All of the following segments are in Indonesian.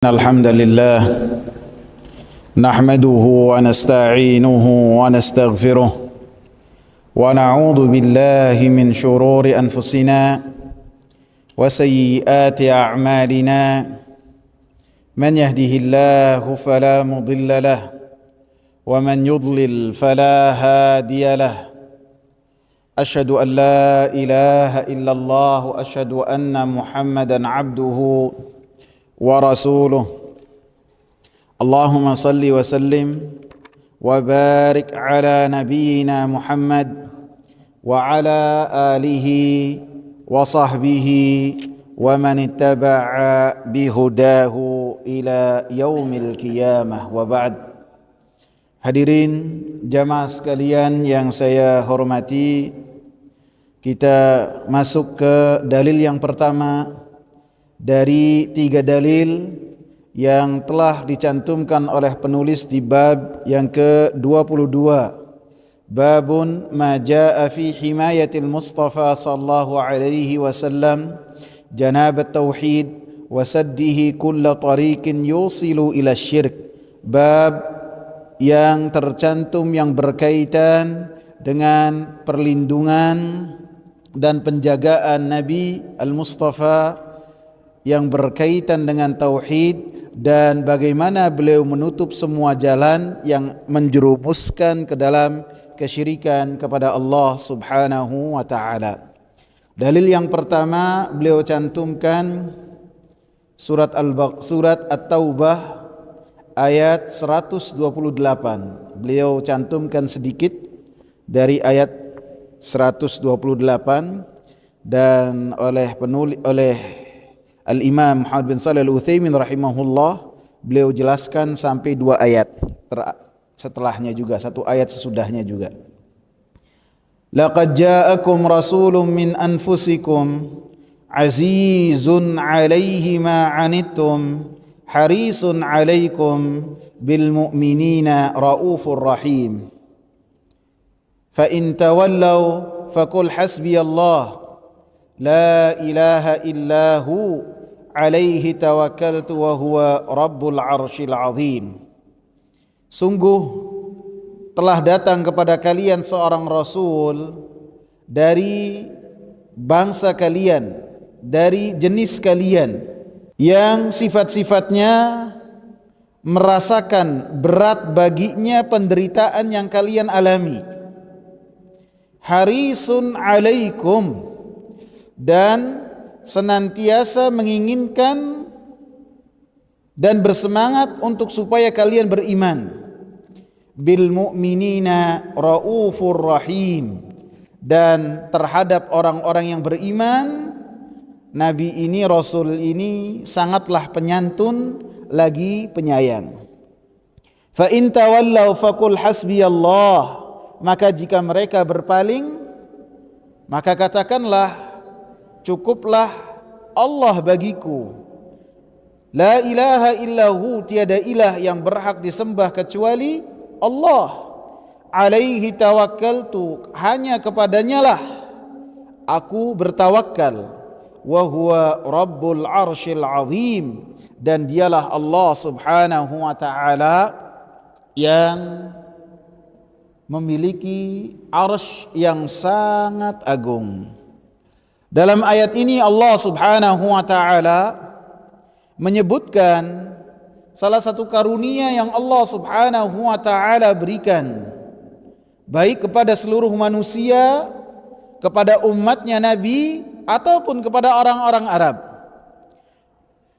الحمد لله نحمده ونستعينه ونستغفره ونعوذ بالله من شرور أنفسنا وسيئات أعمالنا من يهده الله فلا مضل له ومن يضلل فلا هادي له أشهد أن لا إله إلا الله وأشهد أن محمدا عبده ورسوله اللهم صل وسلم وبارك على نبينا محمد وعلى آله وصحبه ومن اتبع بهداه إلى يوم القيامة وبعد. Hadirin jamaah sekalian yang saya hormati, kita masuk ke dalil yang pertama dari 3 dalil yang telah dicantumkan oleh penulis di bab yang ke-22. Babun ma jaa fi himayatil Mustafa sallallahu alaihi wasallam janabat tauhid wa saddihi kulla tariqin yusilu ila syirk. Bab yang tercantum yang berkaitan dengan perlindungan dan penjagaan Nabi Al-Mustafa yang berkaitan dengan tauhid dan bagaimana beliau menutup semua jalan yang menjerumuskan ke dalam kesyirikan kepada Allah Subhanahu wa taala. Dalil yang pertama beliau cantumkan surat At-Taubah ayat 128. Beliau cantumkan sedikit dari ayat 128 dan oleh Al-Imam Muhammad bin Shalih Al-Utsaimin rahimahullah beliau jelaskan sampai 2 ayat setelahnya juga, 1 ayat sesudahnya juga. Laqad ja'akum rasulun min anfusikum azizun 'alaihi ma 'anittum harisun 'alaikum bil mu'minina raufur rahim. Fa in tawallaw faqul hasbiyallah la ilaha illahu alaihi tawakkaltu wa huwa rabbul arsyil azim. Sungguh telah datang kepada kalian seorang rasul dari bangsa kalian, dari jenis kalian, yang sifat-sifatnya merasakan berat baginya penderitaan yang kalian alami. Harisun alaikum, dan senantiasa menginginkan dan bersemangat untuk supaya kalian beriman. Bil mu'minina raufur rahim, dan terhadap orang-orang yang beriman Nabi ini, Rasul ini sangatlah penyantun lagi penyayang. Fa in tawallaw faqul hasbiyallah, maka jika mereka berpaling maka katakanlah cukuplah Allah bagiku. La ilaha illahu, tiada ilah yang berhak disembah kecuali Allah. Alaihi tawakkaltu, hanya kepadanya lah aku bertawakal. Wa huwa rabbul arsyil azim, dan dialah Allah subhanahu wa ta'ala yang memiliki arsy yang sangat agung. Dalam ayat ini Allah Subhanahu wa taala menyebutkan salah satu karunia yang Allah Subhanahu wa taala berikan baik kepada seluruh manusia, kepada umatnya Nabi ataupun kepada orang-orang Arab.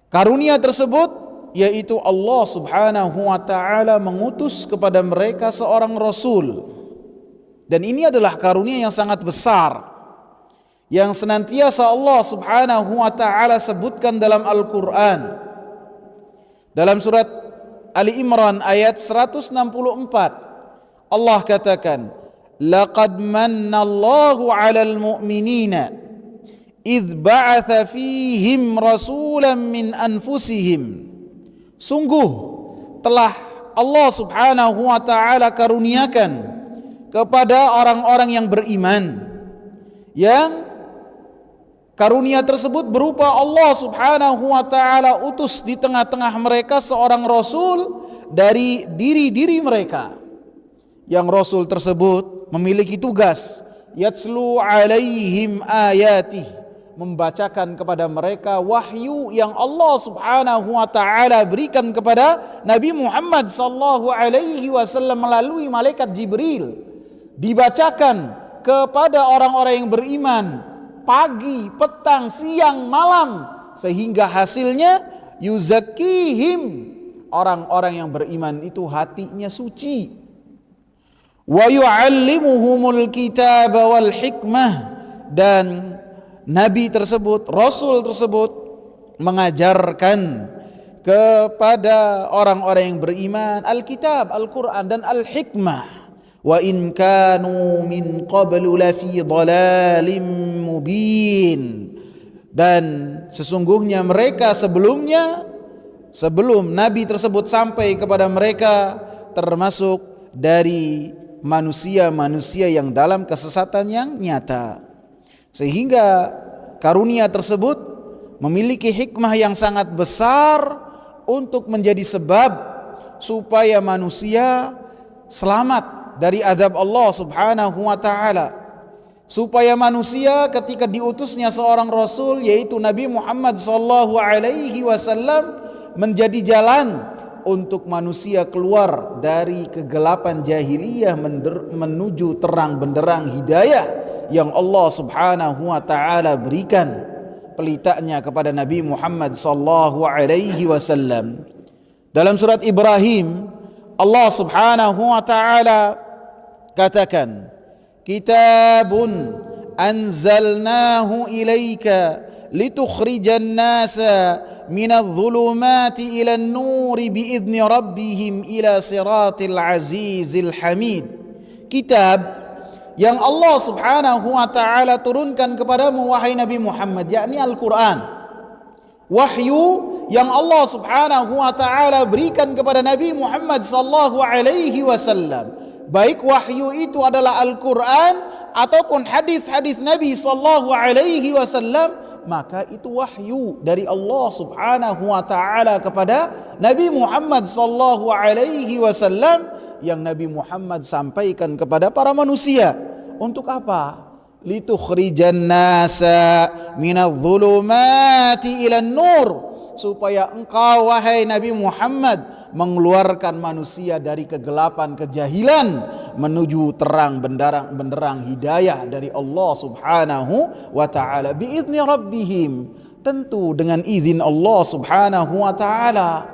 Karunia tersebut yaitu Allah Subhanahu wa taala mengutus kepada mereka seorang rasul. Dan ini adalah karunia yang sangat besar yang senantiasa Allah Subhanahu wa taala sebutkan dalam Al-Qur'an. Dalam surat Ali Imran ayat 164 Allah katakan, laqad mannallahu 'alal mu'minina idh ba'atha fihim rasulan min anfusihim. Sungguh telah Allah Subhanahu wa taala karuniakan kepada orang-orang yang beriman, yang Karunia tersebut berupa Allah Subhanahu wa taala utus di tengah-tengah mereka seorang rasul dari diri-diri mereka. Yang rasul tersebut memiliki tugas yatslu alaihim ayatih, membacakan kepada mereka wahyu yang Allah Subhanahu wa taala berikan kepada Nabi Muhammad sallallahu alaihi wasallam melalui malaikat Jibril. Dibacakan kepada orang-orang yang beriman pagi, petang, siang, malam, sehingga hasilnya yuzakkihim, orang-orang yang beriman itu hatinya suci. Wa yu'allimuhumul kitaba wal hikmah, dan nabi tersebut, rasul tersebut mengajarkan kepada orang-orang yang beriman Alkitab, Al-Quran dan Al-Hikmah. Wa in kanu min qablu lafi dhalalim mubin, dan sesungguhnya mereka sebelum nabi tersebut sampai kepada mereka termasuk dari manusia-manusia yang dalam kesesatan yang nyata. Sehingga karunia tersebut memiliki hikmah yang sangat besar untuk menjadi sebab supaya manusia selamat dari azab Allah Subhanahu wa taala, supaya manusia ketika diutusnya seorang rasul yaitu Nabi Muhammad sallallahu alaihi wasallam menjadi jalan untuk manusia keluar dari kegelapan jahiliyah menuju terang benderang hidayah yang Allah Subhanahu wa taala berikan pelitanya kepada Nabi Muhammad sallallahu alaihi wasallam. Dalam surat Ibrahim Allah Subhanahu wa taala katakan, kitabun anzalnahu ilaika litukhrijan nasa minadh dhulumati ilan nuri biidzni rabbihim ila siratil azizil hamid. Kitab yang Allah Subhanahu wa taala turunkan kepadamu wahai Nabi Muhammad, yakni Al-Quran. Wahyu yang Allah Subhanahu wa taala berikan kepada Nabi Muhammad sallallahu alaihi wasallam, baik wahyu itu adalah Al-Quran ataupun hadis-hadis Nabi sallallahu alaihi wasallam, maka itu wahyu dari Allah Subhanahu wa taala kepada Nabi Muhammad sallallahu alaihi wasallam yang Nabi Muhammad sampaikan kepada para manusia. Untuk apa? Litukhrijan nasa minadh dhulumati ilan nur, supaya engkau wahai Nabi Muhammad mengeluarkan manusia dari kegelapan kejahilan menuju terang benderang hidayah dari Allah Subhanahu wa taala biidzni rabbihim, tentu dengan izin Allah Subhanahu wa taala.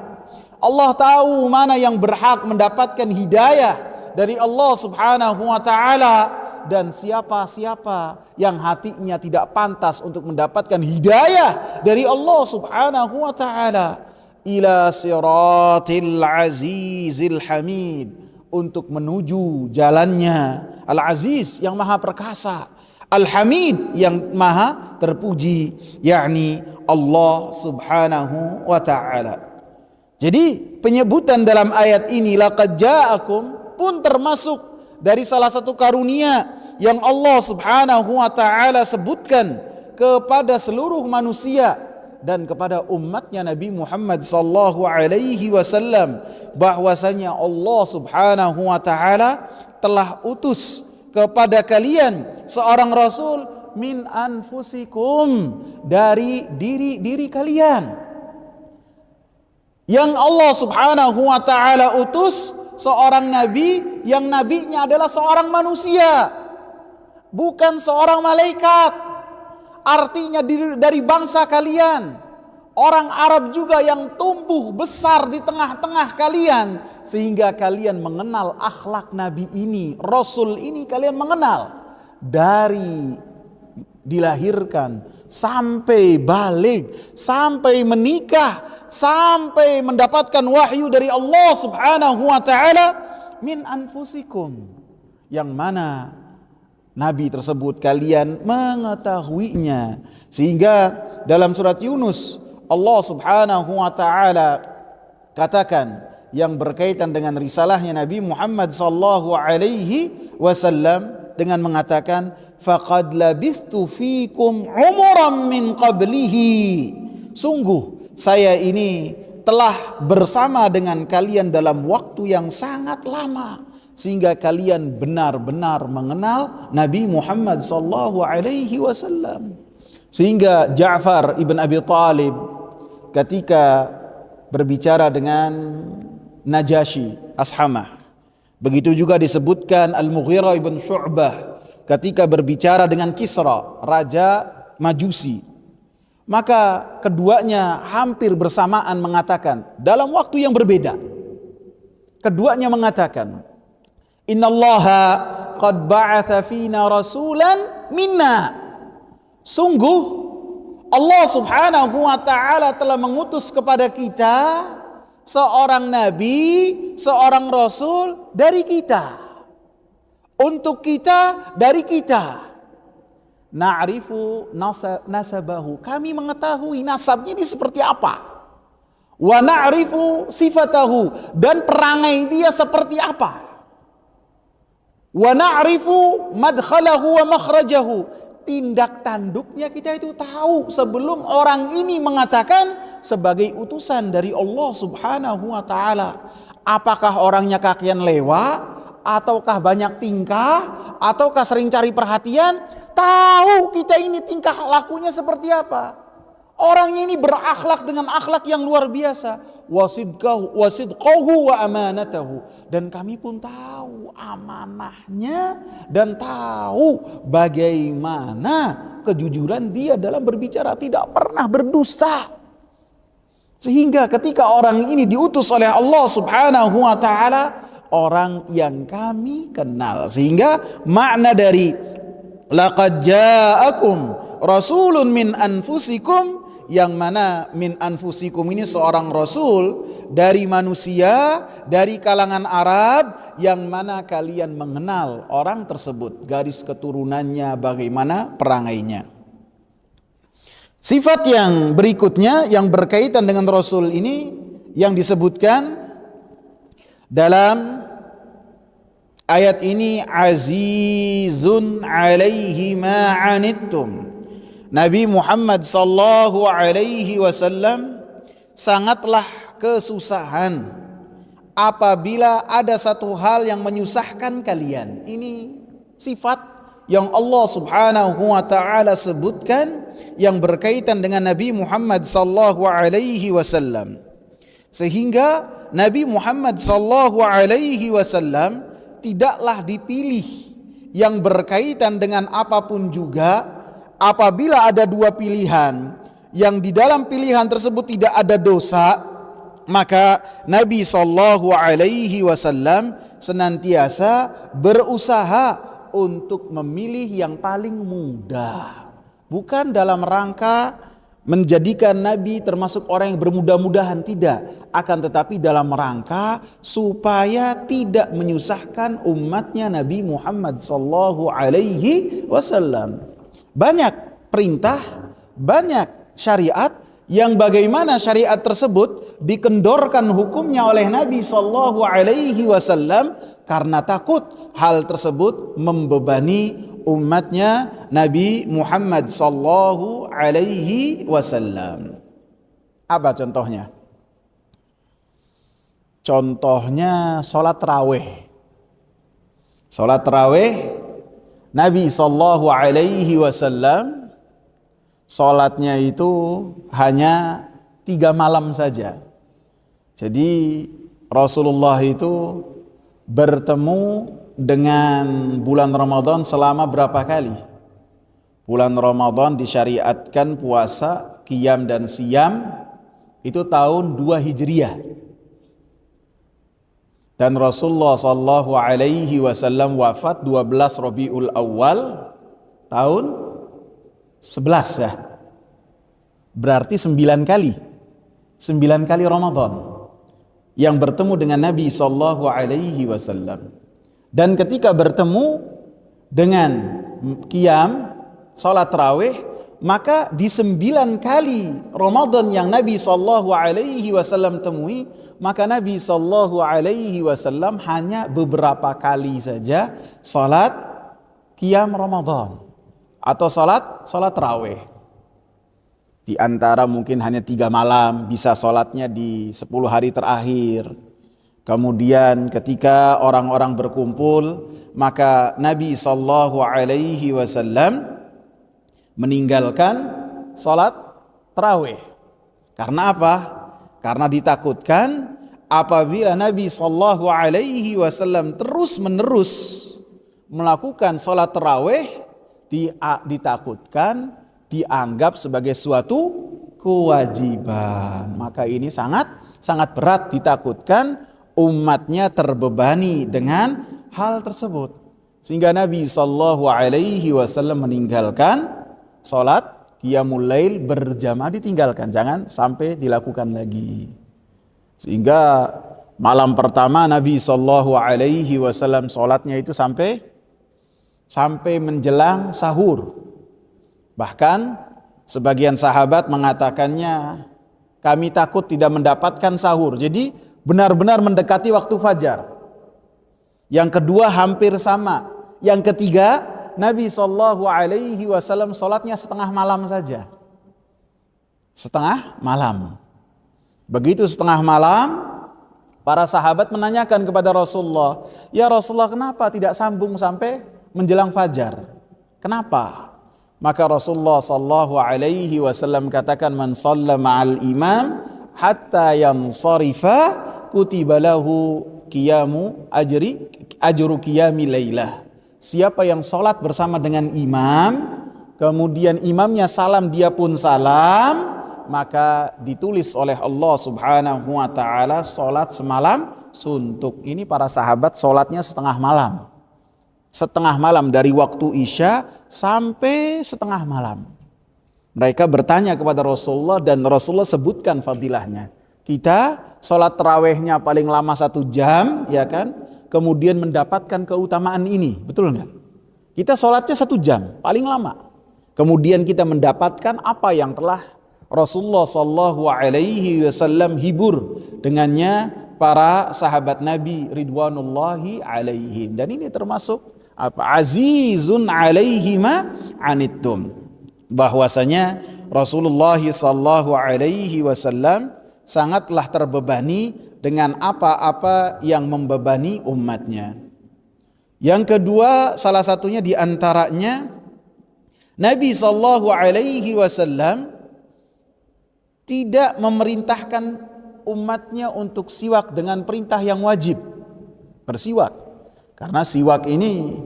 Allah tahu mana yang berhak mendapatkan hidayah dari Allah Subhanahu wa taala dan siapa-siapa yang hatinya tidak pantas untuk mendapatkan hidayah dari Allah Subhanahu wa taala. Ila siratil azizil hamid, untuk menuju jalannya Al-Aziz yang maha perkasa, Al-Hamid yang maha terpuji, yakni Allah Subhanahu wa ta'ala. Jadi penyebutan dalam ayat ini laqad ja'akum pun termasuk dari salah satu karunia yang Allah Subhanahu wa ta'ala sebutkan kepada seluruh manusia dan kepada umatnya Nabi Muhammad sallallahu alaihi wasallam, bahwasanya Allah Subhanahu wa taala telah utus kepada kalian seorang rasul min anfusikum, dari diri kalian. Yang Allah Subhanahu wa taala utus seorang nabi yang nabinya adalah seorang manusia, bukan seorang malaikat. Artinya dari bangsa kalian, orang Arab juga yang tumbuh besar di tengah-tengah kalian, sehingga kalian mengenal akhlak Nabi ini, Rasul ini kalian mengenal dari dilahirkan sampai balik, sampai menikah, sampai mendapatkan wahyu dari Allah Subhanahu wa taala min anfusikum, yang mana Nabi tersebut kalian mengetahuinya. Sehingga dalam surat Yunus Allah Subhanahu wa taala katakan yang berkaitan dengan risalahnya Nabi Muhammad sallallahu alaihi wasallam dengan mengatakan faqad labithtu fikum umuran min qablihi. Sungguh saya ini telah bersama dengan kalian dalam waktu yang sangat lama, sehingga kalian benar-benar mengenal Nabi Muhammad sallallahu alaihi wasallam. Sehingga Ja'far ibn Abi Talib ketika berbicara dengan Najasyi Ashamah, begitu juga disebutkan Al-Mughirah ibn Syu'bah ketika berbicara dengan Kisra, raja Majusi, maka keduanya hampir bersamaan mengatakan dalam waktu yang berbeda. Keduanya mengatakan, innallaha qad ba'atha fina rasulan minna. Sungguh Allah subhanahu wa ta'ala telah mengutus kepada kita seorang nabi, seorang rasul dari kita, untuk kita, dari kita. Na'rifu nasabahu, kami mengetahui nasabnya ini seperti apa. Wa na'rifu sifatahu, dan perangai dia seperti apa. Wa na'rifu madkhalahu wa makhrajahu, tindak tanduknya kita itu tahu sebelum orang ini mengatakan sebagai utusan dari Allah subhanahu wa ta'ala. Apakah orangnya kakian lewa, ataukah banyak tingkah, ataukah sering cari perhatian, tahu kita ini tingkah lakunya seperti apa. Orangnya ini berakhlak dengan akhlak yang luar biasa. Wasidqahu wa amanatahu, dan kami pun tahu amanahnya dan tahu bagaimana kejujuran dia dalam berbicara, tidak pernah berdusta. Sehingga ketika orang ini diutus oleh Allah subhanahu wa ta'ala, orang yang kami kenal. Sehingga makna dari laqad ja'akum rasulun min anfusikum, yang mana min anfusikum ini seorang rasul dari manusia, dari kalangan Arab, yang mana kalian mengenal orang tersebut, garis keturunannya, bagaimana perangainya. Sifat yang berikutnya yang berkaitan dengan rasul ini yang disebutkan dalam ayat ini, azizun alaihi ma anittum. Nabi Muhammad sallallahu alaihi wasallam sangatlah kesusahan apabila ada satu hal yang menyusahkan kalian. Ini sifat yang Allah subhanahu wa ta'ala sebutkan yang berkaitan dengan Nabi Muhammad sallallahu alaihi wasallam. Sehingga Nabi Muhammad sallallahu alaihi wasallam tidaklah dipilih yang berkaitan dengan apapun juga. Apabila ada dua pilihan yang di dalam pilihan tersebut tidak ada dosa, maka Nabi sallallahu alaihi wasallam senantiasa berusaha untuk memilih yang paling mudah. Bukan dalam rangka menjadikan Nabi termasuk orang yang bermudah-mudahan, tidak. Akan tetapi dalam rangka supaya tidak menyusahkan umatnya Nabi Muhammad sallallahu alaihi wasallam. Banyak perintah, banyak syariat yang bagaimana syariat tersebut dikendorkan hukumnya oleh Nabi sallallahu alaihi wasallam karena takut hal tersebut membebani umatnya Nabi Muhammad sallallahu alaihi wasallam. Apa contohnya? Contohnya salat tarawih. Salat tarawih Nabi sallallahu alaihi wasallam salatnya itu hanya 3 malam saja. Jadi Rasulullah itu bertemu dengan bulan Ramadan selama berapa kali? Bulan Ramadan disyariatkan puasa, qiyam dan siyam itu tahun 2 Hijriah. Dan Rasulullah sallallahu alaihi wasallam wafat 12 Rabiul Awal tahun 11 ya. Berarti 9 kali. 9 kali Ramadan yang bertemu dengan Nabi sallallahu alaihi wasallam. Dan ketika bertemu dengan qiyam salat tarawih, maka di 9 kali Ramadan yang Nabi sallallahu alaihi wasallam temui, maka Nabi sallallahu alaihi wasallam hanya beberapa kali saja salat qiyam Ramadan atau salat tarawih. Di antara mungkin hanya 3 malam, bisa salatnya di 10 hari terakhir. Kemudian ketika orang-orang berkumpul, maka Nabi sallallahu alaihi wasallam meninggalkan salat tarawih. Karena apa? Karena ditakutkan apabila Nabi sallallahu alaihi wasallam terus-menerus melakukan salat tarawih, ditakutkan dianggap sebagai suatu kewajiban. Maka ini sangat berat, ditakutkan umatnya terbebani dengan hal tersebut. Sehingga Nabi sallallahu alaihi wasallam meninggalkan salat qiyamul lail berjamaah, ditinggalkan, jangan sampai dilakukan lagi. Sehingga malam pertama Nabi sallallahu alaihi wasallam salatnya itu sampai menjelang sahur. Bahkan sebagian sahabat mengatakannya, kami takut tidak mendapatkan sahur. Jadi benar-benar mendekati waktu fajar. Yang kedua hampir sama. Yang ketiga, Nabi sallallahu alaihi wasallam salatnya setengah malam saja. Setengah malam. Begitu setengah malam, para sahabat menanyakan kepada Rasulullah, "Ya Rasulullah, kenapa tidak sambung sampai menjelang fajar? Kenapa?" Maka Rasulullah sallallahu alaihi wasallam katakan, "Man shalla ma'al imam hatta yansarifa kutiba lahu qiyamu ajru qiyami lailah." Siapa yang salat bersama dengan imam, kemudian imamnya salam, dia pun salam, maka ditulis oleh Allah Subhanahu wa taala salat semalam suntuk. Ini para sahabat salatnya setengah malam. Setengah malam, dari waktu Isya sampai setengah malam. Mereka bertanya kepada Rasulullah dan Rasulullah sebutkan fadilahnya. Kita sholat tarawihnya paling lama 1 jam, ya kan? Kemudian mendapatkan keutamaan ini, betul nggak? Kita sholatnya 1 jam, paling lama. Kemudian kita mendapatkan apa yang telah Rasulullah Sallallahu Alaihi Wasallam hibur dengannya para sahabat Nabi Ridwanullahi alaihim. Dan ini termasuk azizun alaihi ma anittum, bahwasanya Rasulullah sallallahu alaihi wasallam sangatlah terbebani dengan apa-apa yang membebani umatnya. Yang kedua, salah satunya di antaranya Nabi sallallahu alaihi wasallam tidak memerintahkan umatnya untuk siwak dengan perintah yang wajib, bersiwak. Karena siwak ini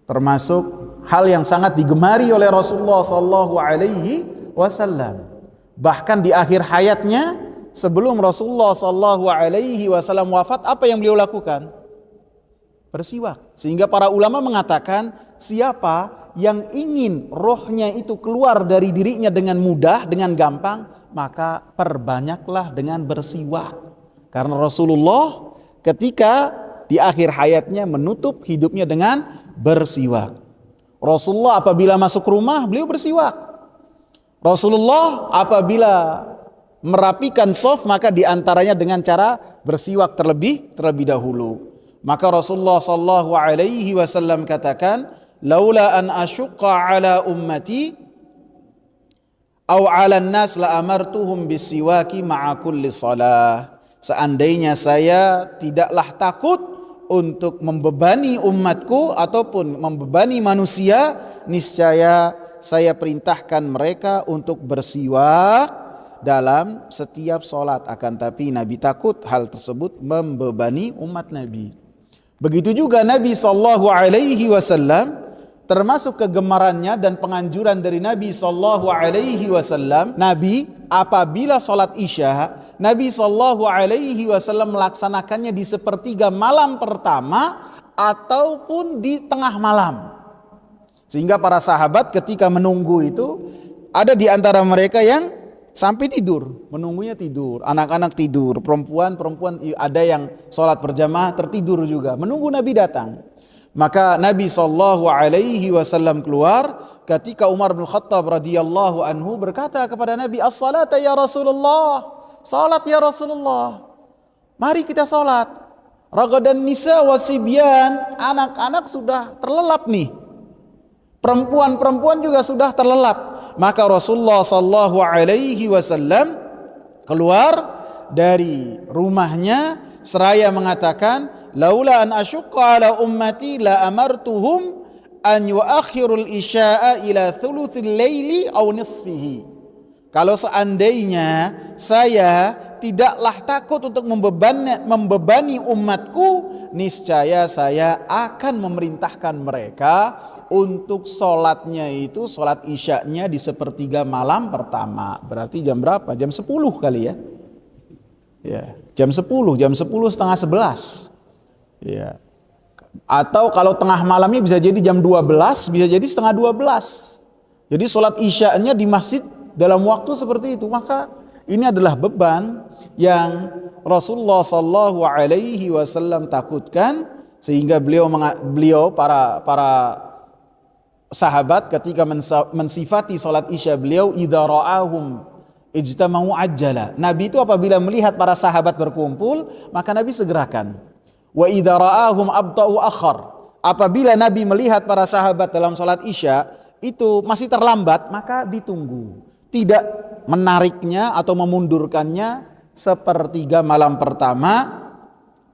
termasuk hal yang sangat digemari oleh Rasulullah sallallahu alaihi wasallam. Bahkan di akhir hayatnya, sebelum Rasulullah sallallahu alaihi wasallam wafat, apa yang beliau lakukan? Bersiwak. Sehingga para ulama mengatakan, siapa yang ingin rohnya itu keluar dari dirinya dengan mudah, dengan gampang, maka perbanyaklah dengan bersiwak. Karena Rasulullah ketika di akhir hayatnya menutup hidupnya dengan bersiwak. Rasulullah apabila masuk rumah, beliau bersiwak. Rasulullah apabila merapikan shaf, maka diantaranya dengan cara bersiwak terlebih dahulu. Maka Rasulullah sallallahu alaihi wasallam katakan, "Laula an asyqa ala ummati aw 'ala an-nas la amartuhum bisiwaki ma'a kulli shalah." Seandainya saya tidaklah takut untuk membebani umatku ataupun membebani manusia, niscaya saya perintahkan mereka untuk bersiwak dalam setiap sholat. Akan tapi Nabi takut hal tersebut membebani umat Nabi. Begitu juga Nabi sallallahu alaihi wasallam, termasuk kegemarannya dan penganjuran dari Nabi sallallahu alaihi wasallam, Nabi apabila sholat Isya, Nabi sallallahu alaihi wasallam melaksanakannya di sepertiga malam pertama ataupun di tengah malam. Sehingga para sahabat ketika menunggu itu, ada di antara mereka yang sampai tidur, menunggunya tidur, anak-anak tidur, perempuan ada yang sholat berjamaah tertidur juga, menunggu Nabi datang. Maka Nabi sallallahu alaihi wasallam keluar ketika Umar bin Khattab radhiyallahu anhu berkata kepada Nabi, "As-salata ya Rasulullah." Salat ya Rasulullah. Mari kita salat. Ragadan nisa wasibyan, anak-anak sudah terlelap nih. Perempuan-perempuan juga sudah terlelap. Maka Rasulullah sallallahu alaihi wasallam keluar dari rumahnya seraya mengatakan, laula an asyqa ala ummati la amartuhum an yuakhirul isya'a ila thuluthil laili aw nisfihi. Kalau seandainya saya tidaklah takut untuk membebani umatku, niscaya saya akan memerintahkan mereka untuk sholatnya itu, sholat isya'nya di sepertiga malam pertama. Berarti jam berapa? Jam 10 kali ya? Ya, jam 10 setengah 11. Ya. Atau kalau tengah malamnya bisa jadi jam 12, bisa jadi setengah 12. Jadi sholat isya'nya di masjid dalam waktu seperti itu. Maka ini adalah beban yang Rasulullah sallallahu alaihi wasallam takutkan, sehingga beliau para sahabat ketika mensifati salat isya beliau, idza ra'ahum ijtama'u ajjala. Nabi itu apabila melihat para sahabat berkumpul, maka Nabi segerakan. Wa idza ra'ahum abta'u akhar. Apabila Nabi melihat para sahabat dalam salat isya itu masih terlambat, maka ditunggu. Tidak menariknya atau memundurkannya sepertiga malam pertama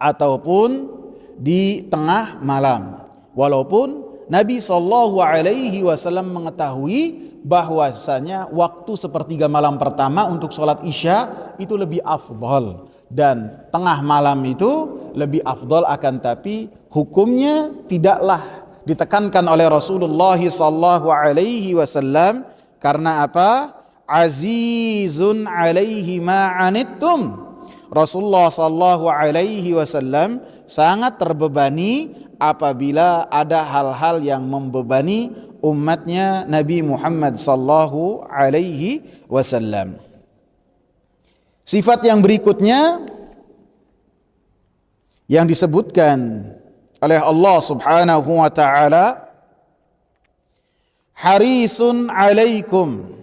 ataupun di tengah malam. Walaupun Nabi sallallahu alaihi wasallam mengetahui bahwasanya waktu sepertiga malam pertama untuk sholat isya itu lebih afdal, dan tengah malam itu lebih afdal, akan tapi hukumnya tidaklah ditekankan oleh Rasulullah sallallahu alaihi wasallam. Karena apa? Azizun alaihi ma anittum. Rasulullah sallallahu alaihi wasallam sangat terbebani apabila ada hal-hal yang membebani umatnya Nabi Muhammad sallallahu alaihi wasallam. Sifat yang berikutnya yang disebutkan oleh Allah Subhanahu wa taala, harisun alaikum,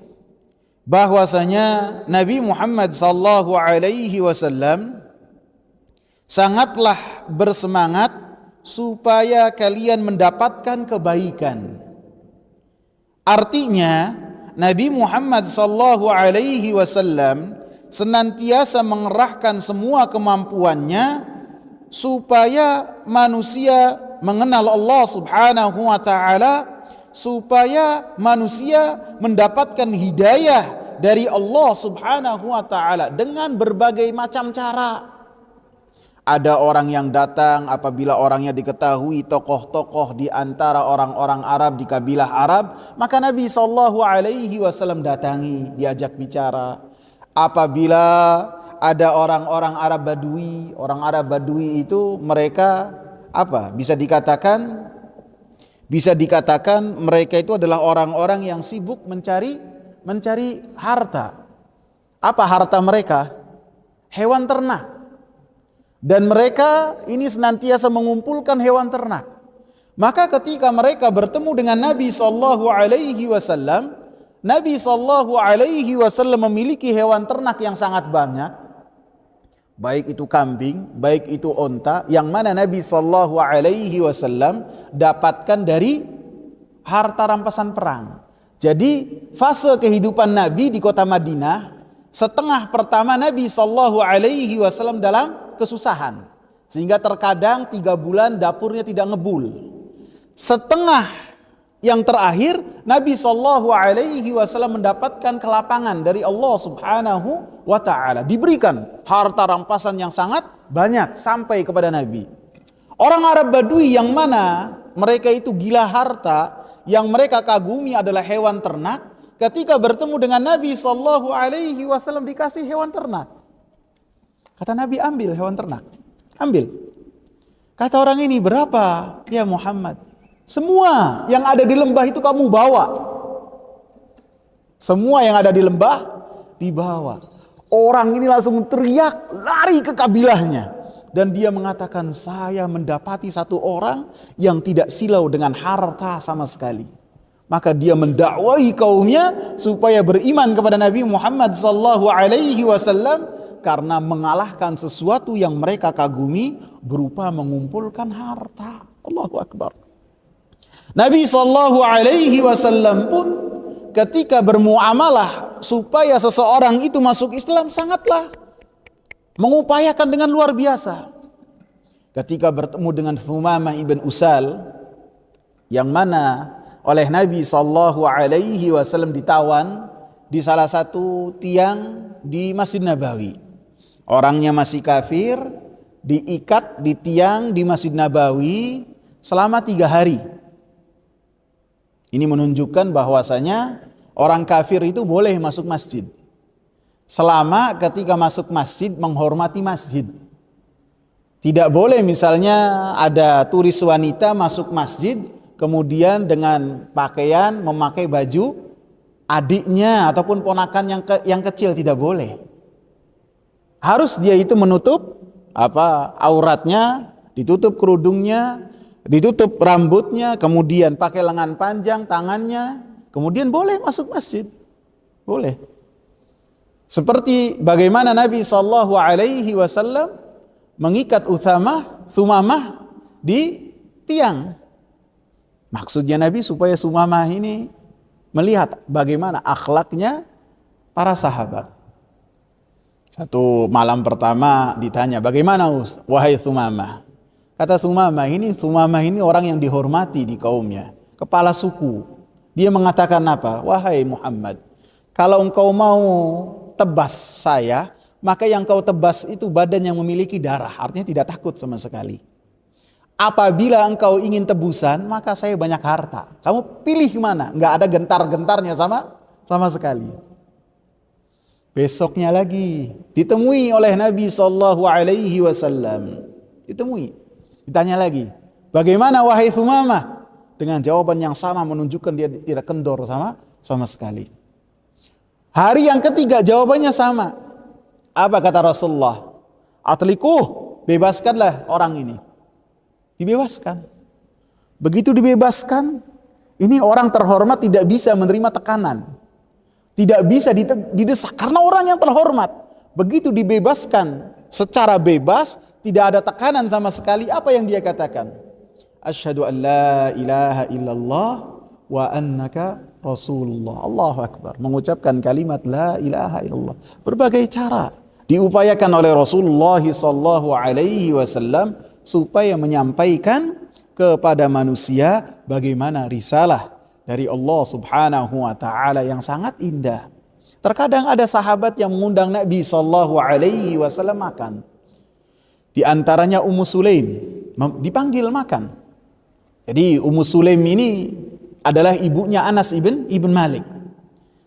bahwasanya Nabi Muhammad sallallahu alaihi wasallam sangatlah bersemangat supaya kalian mendapatkan kebaikan. Artinya Nabi Muhammad sallallahu alaihi wasallam senantiasa mengerahkan semua kemampuannya supaya manusia mengenal Allah Subhanahu wa taala, supaya manusia mendapatkan hidayah dari Allah Subhanahu wa taala dengan berbagai macam cara. Ada orang yang datang apabila orangnya diketahui tokoh-tokoh di antara orang-orang Arab, di kabilah Arab, maka Nabi sallallahu alaihi wasallam datangi, diajak bicara. Apabila ada orang-orang Arab Badui, orang Arab Badui itu mereka apa? Bisa dikatakan mereka itu adalah orang-orang yang sibuk mencari harta. Apa harta mereka? Hewan ternak. Dan mereka ini senantiasa mengumpulkan hewan ternak. Maka ketika mereka bertemu dengan Nabi sallallahu alaihi wasallam, Nabi sallallahu alaihi wasallam memiliki hewan ternak yang sangat banyak, baik itu kambing, baik itu onta, yang mana Nabi sallallahu alaihi wasallam dapatkan dari harta rampasan perang. Jadi fase kehidupan Nabi di kota Madinah, setengah pertama Nabi sallallahu alaihi wasallam dalam kesusahan, sehingga terkadang 3 bulan dapurnya tidak ngebul. Setengah yang terakhir Nabi sallallahu alaihi wasallam mendapatkan kelapangan dari Allah Subhanahu wa taala, diberikan harta rampasan yang sangat banyak sampai kepada Nabi. Orang Arab Badui yang mana mereka itu gila harta, yang mereka kagumi adalah hewan ternak, ketika bertemu dengan Nabi sallallahu alaihi wasallam dikasih hewan ternak. Kata Nabi, ambil hewan ternak, ambil. Kata orang ini, berapa ya Muhammad? Semua yang ada di lembah itu kamu bawa. Semua yang ada di lembah dibawa. Orang ini langsung teriak, lari ke kabilahnya. Dan dia mengatakan, saya mendapati satu orang yang tidak silau dengan harta sama sekali. Maka dia mendakwai kaumnya supaya beriman kepada Nabi Muhammad sallallahu alaihi wasallam, karena mengalahkan sesuatu yang mereka kagumi berupa mengumpulkan harta. Allahu Akbar. Nabi sallallahu alaihi wasallam pun ketika bermuamalah supaya seseorang itu masuk Islam sangatlah mengupayakan dengan luar biasa. Ketika bertemu dengan Thumamah ibn Usal yang mana oleh Nabi sallallahu alaihi wasallam ditawan di salah satu tiang di Masjid Nabawi. Orangnya masih kafir, diikat di tiang di Masjid Nabawi selama 3 hari. Ini menunjukkan bahwasanya orang kafir itu boleh masuk masjid selama ketika masuk masjid menghormati masjid. Tidak boleh misalnya ada turis wanita masuk masjid kemudian dengan pakaian memakai baju adiknya ataupun ponakan yang kecil, tidak boleh. Harus dia itu menutup auratnya, ditutup kerudungnya, ditutup rambutnya, kemudian pakai lengan panjang tangannya, kemudian boleh masuk masjid. Boleh. Seperti bagaimana Nabi sallallahu alaihi wasallam mengikat Thumamah di tiang. Maksudnya Nabi supaya Thumamah ini melihat bagaimana akhlaknya para sahabat. Satu malam pertama ditanya, bagaimana wahai Thumamah? Kata Thumamah ini orang yang dihormati di kaumnya, kepala suku. Dia mengatakan apa? Wahai Muhammad, kalau engkau mau tebas saya, maka yang kau tebas itu badan yang memiliki darah, artinya tidak takut sama sekali. Apabila engkau ingin tebusan, maka saya banyak harta. Kamu pilih mana? Enggak ada gentar-gentarnya sama sekali. Besoknya lagi ditemui oleh Nabi sallallahu alaihi wasallam. Ditanya lagi, bagaimana wahai Thumamah? Dengan jawaban yang sama menunjukkan dia tidak kendor sama sekali. Hari yang ketiga jawabannya sama. Apa kata Rasulullah? Atlikuh, bebaskanlah orang ini. Dibebaskan. Begitu dibebaskan, ini orang terhormat tidak bisa menerima tekanan. Tidak bisa didesak karena orang yang terhormat. Begitu dibebaskan secara bebas, tidak ada tekanan sama sekali, apa yang dia katakan? Asyhadu an la ilaha illallah wa annaka Rasulullah. Allahu Akbar. Mengucapkan kalimat la ilaha illallah. Berbagai cara diupayakan oleh Rasulullah sallallahu alaihi wasallam supaya menyampaikan kepada manusia bagaimana risalah dari Allah Subhanahu wa taala yang sangat indah. Terkadang ada sahabat yang mengundang Nabi sallallahu alaihi wasallam makan. Di antaranya Ummu Sulaim dipanggil makan. Jadi Ummu Sulaim ini adalah ibunya Anas ibn Malik.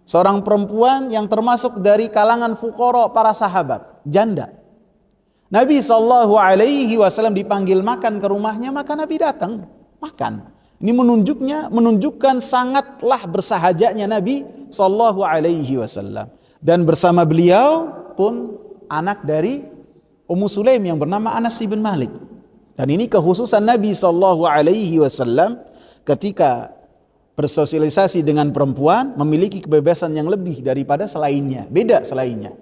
Seorang perempuan yang termasuk dari kalangan fuqara para sahabat, janda. Nabi sallallahu alaihi wasallam dipanggil makan ke rumahnya, maka Nabi datang makan. Ini menunjukkan sangatlah bersahajanya Nabi sallallahu alaihi wasallam. Dan bersama beliau pun anak dari Ummu Sulaim yang bernama Anas ibn Malik. Dan ini kekhususan Nabi sallallahu alaihi wasallam ketika bersosialisasi dengan perempuan memiliki kebebasan yang lebih daripada selainnya, beda selainnya.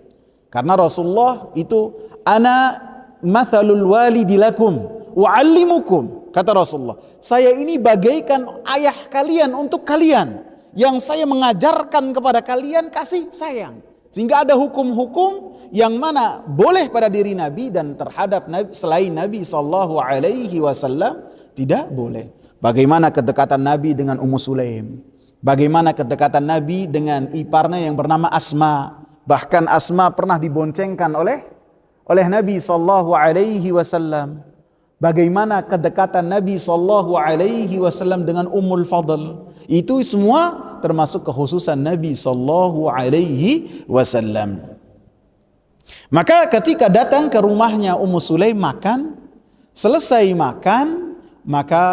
Karena Rasulullah itu ana mathalul walidi lakum wa'allimukum, kata Rasulullah, saya ini bagaikan ayah kalian untuk kalian, yang saya mengajarkan kepada kalian kasih sayang. Sehingga ada hukum-hukum yang mana boleh pada diri Nabi dan terhadap Nabi, selain Nabi sallallahu alaihi wasallam tidak boleh. Bagaimana kedekatan Nabi dengan Ummu Sulaim, bagaimana kedekatan Nabi dengan iparnya yang bernama Asma. Bahkan Asma pernah diboncengkan oleh Nabi sallallahu alaihi wasallam. Bagaimana kedekatan Nabi sallallahu alaihi wasallam dengan Ummul Fadl. Itu semua termasuk kekhususan Nabi sallallahu alaihi wasallam. Maka ketika datang ke rumahnya Ummu Sulaim makan, selesai makan, maka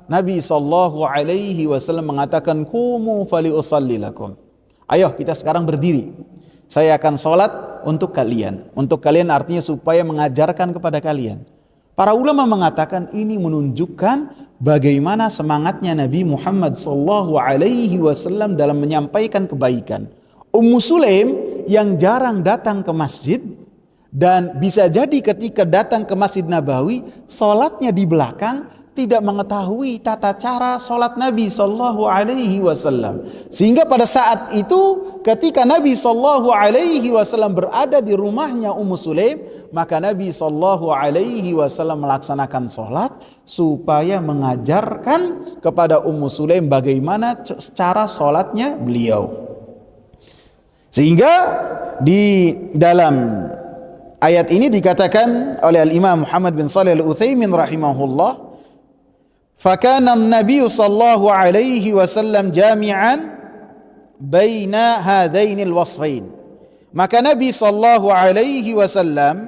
Nabi sallallahu alaihi wasallam mengatakan, "Qumu fali usalli lakum." Ayo kita sekarang berdiri. Saya akan sholat untuk kalian. Untuk kalian artinya supaya mengajarkan kepada kalian. Para ulama mengatakan ini menunjukkan bagaimana semangatnya Nabi Muhammad sallallahu alaihi wasallam dalam menyampaikan kebaikan. Ummu Sulaim yang jarang datang ke masjid dan bisa jadi ketika datang ke Masjid Nabawi, sholatnya di belakang, tidak mengetahui tata cara salat Nabi sallallahu alaihi wasallam. Sehingga pada saat itu ketika Nabi sallallahu alaihi wasallam berada di rumahnya Ummu Sulaim, maka Nabi sallallahu alaihi wasallam melaksanakan salat supaya mengajarkan kepada Ummu Sulaim bagaimana cara salatnya beliau. Sehingga di dalam ayat ini dikatakan oleh Al-Imam Muhammad bin Shalih Al-Utsaimin rahimahullah, fakana an-nabiy sallallahu alaihi wasallam jami'an baina hadainil wasfain. Maka Nabi sallallahu alaihi wasallam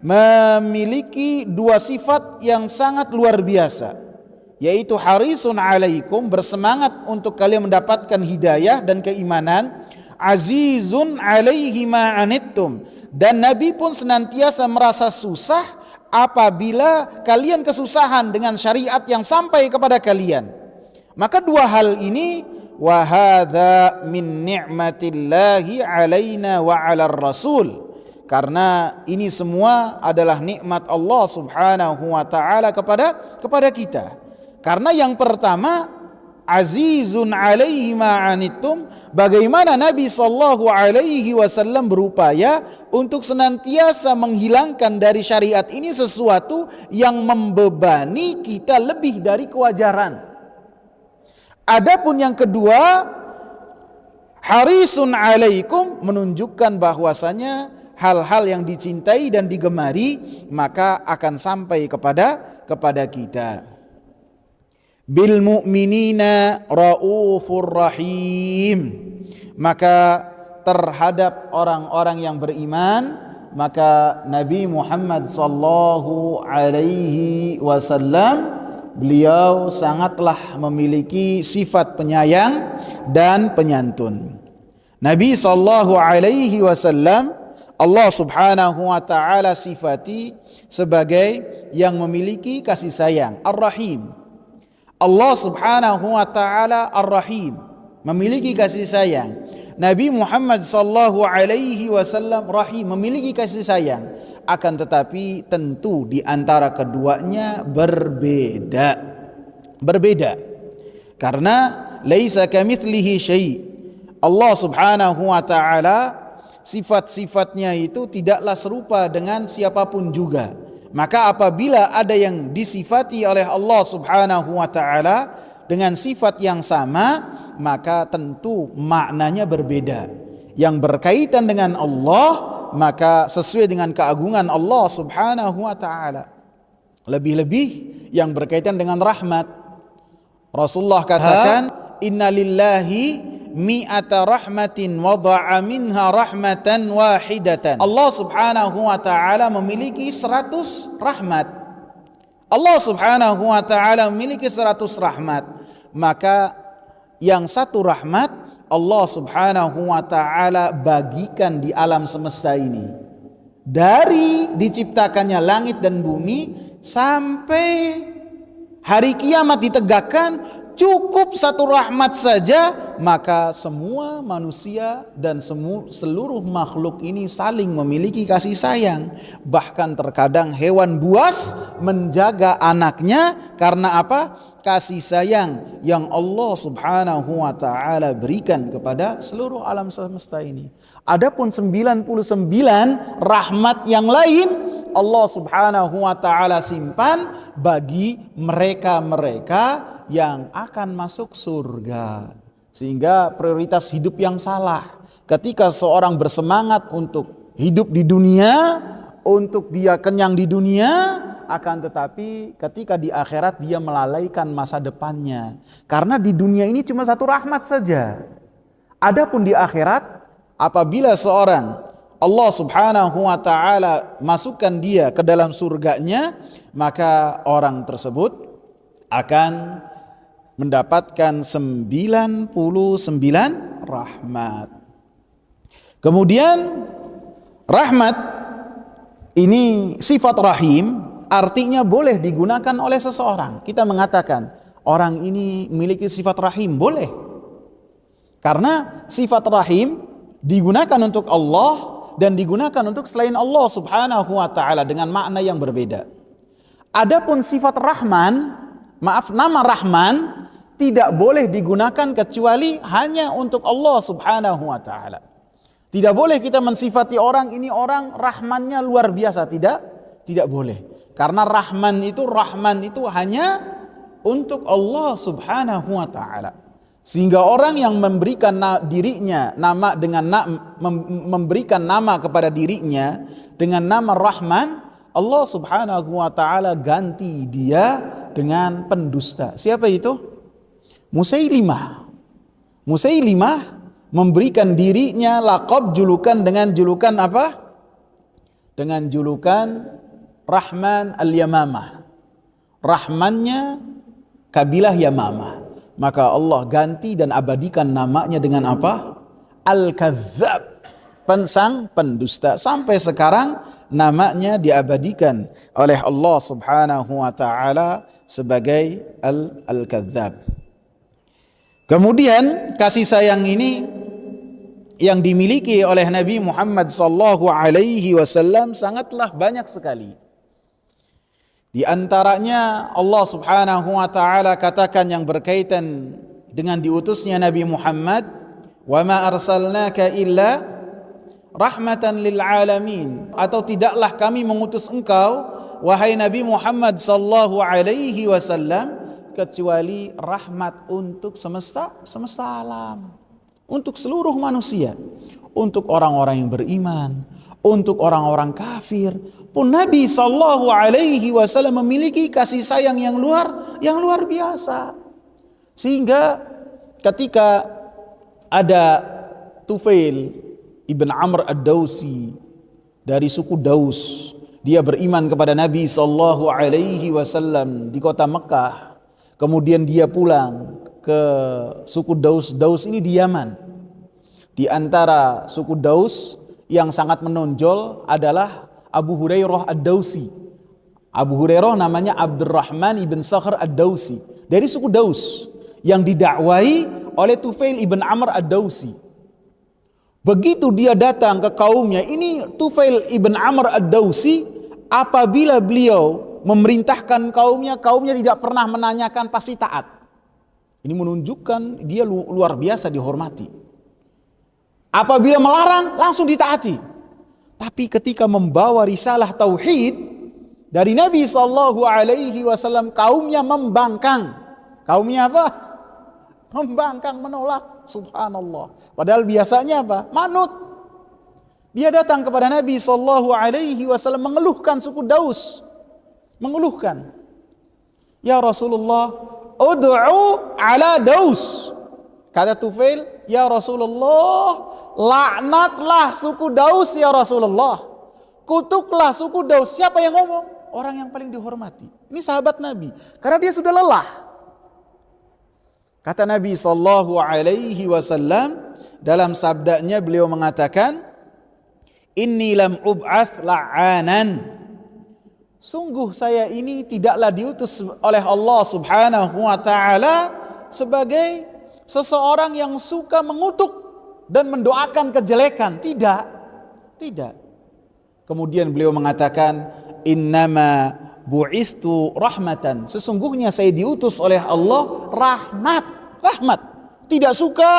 memiliki dua sifat yang sangat luar biasa, yaitu harisun alaikum, bersemangat untuk kalian mendapatkan hidayah dan keimanan, azizun alaihi ma anittum, dan Nabi pun senantiasa merasa susah apabila kalian kesusahan dengan syariat yang sampai kepada kalian. Maka dua hal ini, wa hadza min ni'matillahi alaina wa 'alar rasul, karena ini semua adalah nikmat Allah Subhanahu wa taala kepada kita. Karena yang pertama, azizun alaihi ma anittum, bagaimana Nabi sallallahu alaihi wasallam berupaya untuk senantiasa menghilangkan dari syariat ini sesuatu yang membebani kita lebih dari kewajaran. Adapun yang kedua, harisun alaikum, menunjukkan bahwasanya hal-hal yang dicintai dan digemari maka akan sampai kepada kita. Bil mu'minina raufur rahim, maka terhadap orang-orang yang beriman maka Nabi Muhammad sallallahu alaihi wasallam beliau sangatlah memiliki sifat penyayang dan penyantun. Nabi sallallahu alaihi wasallam Allah Subhanahu wa taala sifati sebagai yang memiliki kasih sayang, Ar-Rahim. Allah Subhanahu wa taala Ar-Rahim, memiliki kasih sayang. Nabi Muhammad sallallahu alaihi wasallam Rahim, memiliki kasih sayang. Akan tetapi tentu di antara keduanya berbeda. Karena laisa kamitslihi syai'. Allah Subhanahu wa taala sifat-sifatnya itu tidaklah serupa dengan siapapun juga. Maka apabila ada yang disifati oleh Allah Subhanahu wa taala dengan sifat yang sama, maka tentu maknanya berbeda. Yang berkaitan dengan Allah maka sesuai dengan keagungan Allah Subhanahu wa taala. Lebih-lebih yang berkaitan dengan rahmat. Rasulullah katakan, "Inna lillahi mi'ata rahmatin wada'a minha rahmatan wahidatan." Allah Subhanahu wa taala memiliki 100 rahmat. Allah Subhanahu wa taala memiliki 100 rahmat. Maka yang satu rahmat Allah Subhanahu wa taala bagikan di alam semesta ini. Dari diciptakannya langit dan bumi sampai hari kiamat ditegakkan, cukup satu rahmat saja, maka semua manusia dan seluruh makhluk ini saling memiliki kasih sayang. Bahkan terkadang hewan buas menjaga anaknya karena apa? Kasih sayang yang Allah Subhanahu wa taala berikan kepada seluruh alam semesta ini. Adapun 99 rahmat yang lain Allah Subhanahu wa taala simpan bagi mereka-mereka yang akan masuk surga. Sehingga prioritas hidup yang salah ketika seorang bersemangat untuk hidup di dunia, untuk dia kenyang di dunia, akan tetapi ketika di akhirat dia melalaikan masa depannya. Karena di dunia ini cuma satu rahmat saja. Adapun di akhirat, apabila seorang Allah Subhanahu wa taala masukkan dia ke dalam surganya, maka orang tersebut akan mendapatkan 99 rahmat. Kemudian rahmat ini sifat rahim, artinya boleh digunakan oleh seseorang. Kita mengatakan orang ini memiliki sifat rahim, boleh. Karena sifat rahim digunakan untuk Allah dan digunakan untuk selain Allah Subhanahu wa taala dengan makna yang berbeda. Adapun sifat Rahman nama Rahman tidak boleh digunakan kecuali hanya untuk Allah Subhanahu wa taala. Tidak boleh kita mensifati orang ini orang Rahmannya luar biasa, tidak boleh. Karena Rahman itu hanya untuk Allah Subhanahu wa taala. Sehingga orang yang memberikan dirinya nama dengan memberikan nama kepada dirinya dengan nama Rahman, Allah Subhanahu wa taala ganti dia dengan pendusta. Siapa itu? Musailimah. Musailimah memberikan dirinya laqab julukan dengan julukan apa? Dengan julukan Rahman al-Yamamah. Rahmannya kabilah Yamamah. Maka Allah ganti dan abadikan namanya dengan apa? Al-Kadzdzab, sang pendusta. Sampai sekarang namanya diabadikan oleh Allah Subhanahu wa taala sebagai Al-Kadzdzab. Kemudian kasih sayang ini yang dimiliki oleh Nabi Muhammad sallallahu alaihi wasallam sangatlah banyak sekali. Di antaranya Allah Subhanahu wa taala katakan yang berkaitan dengan diutusnya Nabi Muhammad, "Wa ma arsalnaka illa rahmatan lil alamin," atau tidaklah kami mengutus engkau wahai Nabi Muhammad sallallahu alaihi wasallam kecuali rahmat untuk semesta alam, untuk seluruh manusia, untuk orang-orang yang beriman, untuk orang-orang kafir pun Nabi sallallahu alaihi wasallam memiliki kasih sayang yang luar biasa. Sehingga ketika ada Tufail ibn Amr ad-Dausi dari suku Daus, dia beriman kepada Nabi sallallahu alaihi wasallam di kota Mekah. Kemudian dia pulang ke suku Daus. Daus ini di Yaman. Di antara suku Daus yang sangat menonjol adalah Abu Hurairah ad-Dausi. Abu Hurairah namanya Abdurrahman ibn Sakhr ad-Dausi dari suku Daus yang didakwai oleh Tufail ibn Amr ad-Dausi. Begitu dia datang ke kaumnya, ini Tufail ibn Amr ad-Dausi, apabila beliau memerintahkan kaumnya tidak pernah menanyakan, pasti taat. Ini menunjukkan dia luar biasa dihormati. Apabila melarang langsung ditaati. Tapi ketika membawa risalah tauhid dari Nabi sallallahu alaihi wasallam, kaumnya membangkang. Kaumnya apa? Membangkang, menolak. Subhanallah. Padahal biasanya apa? Manut. Dia datang kepada Nabi sallallahu alaihi wasallam mengeluhkan suku Daus. Mengeluhkan. Ya Rasulullah, ud'u ala Daus. Kata Tufail, ya Rasulullah, laknatlah suku Daus ya Rasulullah. Kutuklah suku Daus. Siapa yang ngomong? Orang yang paling dihormati. Ini sahabat Nabi. Karena dia sudah lelah. Kata Nabi sallallahu alaihi wasallam dalam sabdanya, beliau mengatakan, "Inni lam ub'ats la'anan." Sungguh saya ini tidaklah diutus oleh Allah Subhanahu wa taala sebagai seseorang yang suka mengutuk dan mendoakan kejelekan. Tidak. Kemudian beliau mengatakan, "Innama bu'istu rahmatan." Sesungguhnya saya diutus oleh Allah rahmat. Tidak suka